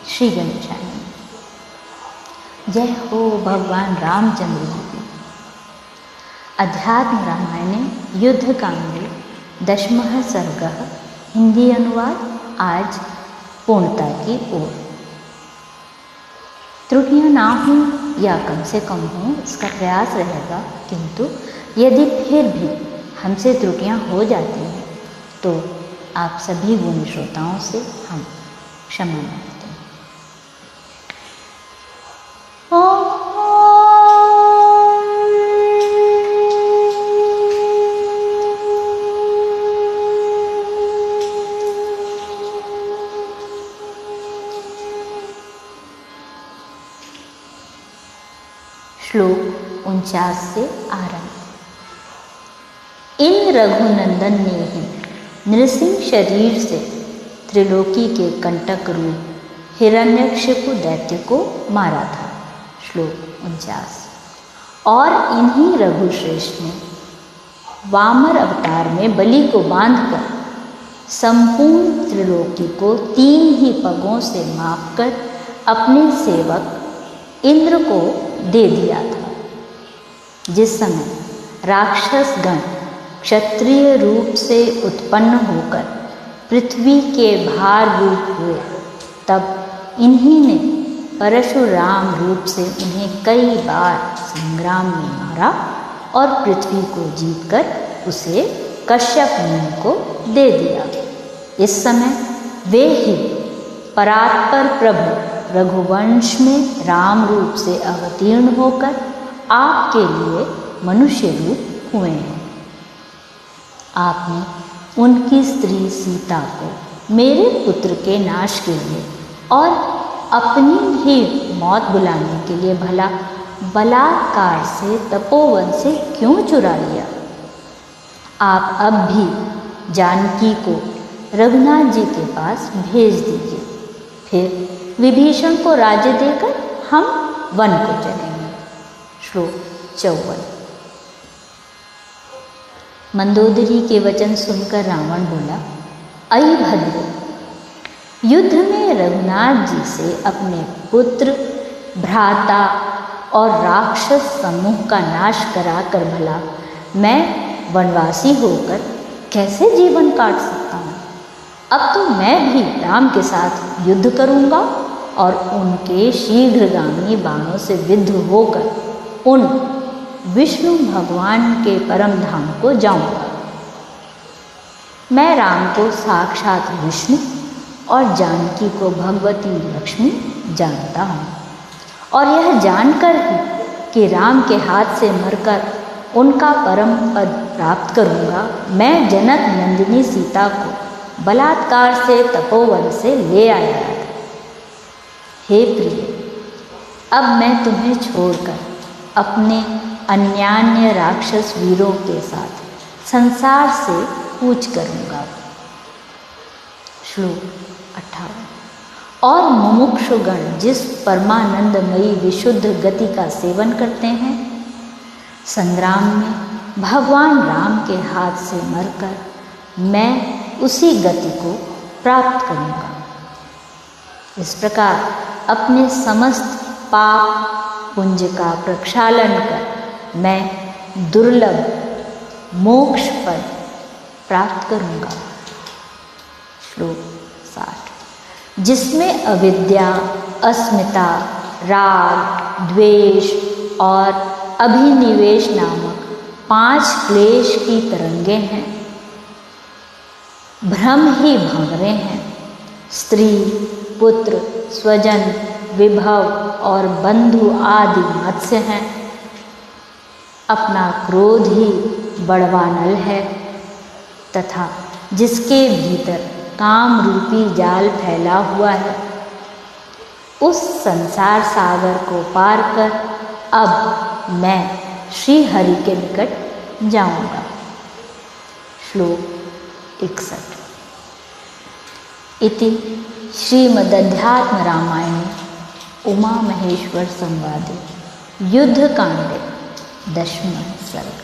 श्री गणेशाय नमः। जय हो भगवान रामचंद्र जी की। अध्यात्म रामायणे युद्धकांडे 10वां सर्गः हिंदी अनुवाद आज पूर्णता की ओर। त्रुटियां ना हों या कम से कम हों इसका प्रयास रहेगा, किंतु यदि फिर भी हमसे त्रुटियां हो जाती हैं तो आप सभी गुणी श्रोताओं से हम क्षमा मांगते हैं। श्लोक 49 से आरंभ। इन रघुनंदन ने ही नृसिंह शरीर से त्रिलोकी के कंटक रूप हिरण्यकशिपु दैत्य को मारा था। श्लोक 49। और इन्हीं रघुश्रेष्ठ ने वामन अवतार में बलि को बांधकर संपूर्ण त्रिलोकी को 3 ही पगों से मापकर अपने सेवक इंद्र को दे दिया था। जिस समय राक्षस गण क्षत्रिय रूप से उत्पन्न होकर पृथ्वी के भार रूप हुए, तब इन्हीं ने परशुराम रूप से उन्हें कई बार संग्राम में मारा और पृथ्वी को जीतकर उसे कश्यप मुनि को दे दिया। इस समय वे ही परात्पर प्रभु रघुवंश में राम रूप से अवतीर्ण होकर आपके लिए मनुष्य रूप हुए हैं। आपने उनकी स्त्री सीता को मेरे पुत्र के नाश के लिए और अपनी ही मौत बुलाने के लिए भला बलात्कार से तपोवन से क्यों चुरा लिया? आप अब भी जानकी को रघुनाथ जी के पास भेज दीजिए, फिर विभीषण को राज्य देकर हम वन को चलेंगे। श्लोक 54। मंदोदरी के वचन सुनकर रावण बोला, अयि भद्र, युद्ध में रघुनाथ जी से अपने पुत्र, भ्राता और राक्षस समूह का नाश कराकर भला मैं वनवासी होकर कैसे जीवन काट सकता हूँ? अब तो मैं भी राम के साथ युद्ध करूँगा और उनके शीघ्रगामी बाणों से विद्ध होकर उन विष्णु भगवान के परम धाम को जाऊँगा। मैं राम को साक्षात विष्णु और जानकी को भगवती लक्ष्मी जानता हूँ, और यह जानकर ही कि राम के हाथ से मरकर उनका परम पद प्राप्त करूँगा, मैं जनक नंदिनी सीता को बलात्कार से तपोवन से ले आया था। हे प्रिय, अब मैं तुम्हें छोड़कर अपने अन्यान्य राक्षस वीरों के साथ संसार से कूच करूँगा। श्लोक 58। और मुमुक्षुगण जिस परमानंदमयी विशुद्ध गति का सेवन करते हैं, संग्राम में भगवान राम के हाथ से मरकर मैं उसी गति को प्राप्त करूँगा। इस प्रकार अपने समस्त पाप पुंज का प्रक्षालन कर मैं दुर्लभ मोक्ष पद प्राप्त करूँगा। श्लोक 60। जिसमें अविद्या, अस्मिता, राग, द्वेष और अभिनिवेश नामक 5 क्लेश की तरंगे हैं, भ्रम ही भंवरे हैं, स्त्री, पुत्र, स्वजन, विभव और बंधु आदि मत्स्य हैं, अपना क्रोध ही बड़वानल है, तथा जिसके भीतर काम रूपी जाल फैला हुआ है, उस संसार सागर को पार कर अब मैं श्री हरि के निकट जाऊंगा। श्लोक 61। इति श्रीमदध्यात्म रामायणे उमा महेश्वर संवादे युद्धकांडे 10वां सर्ग।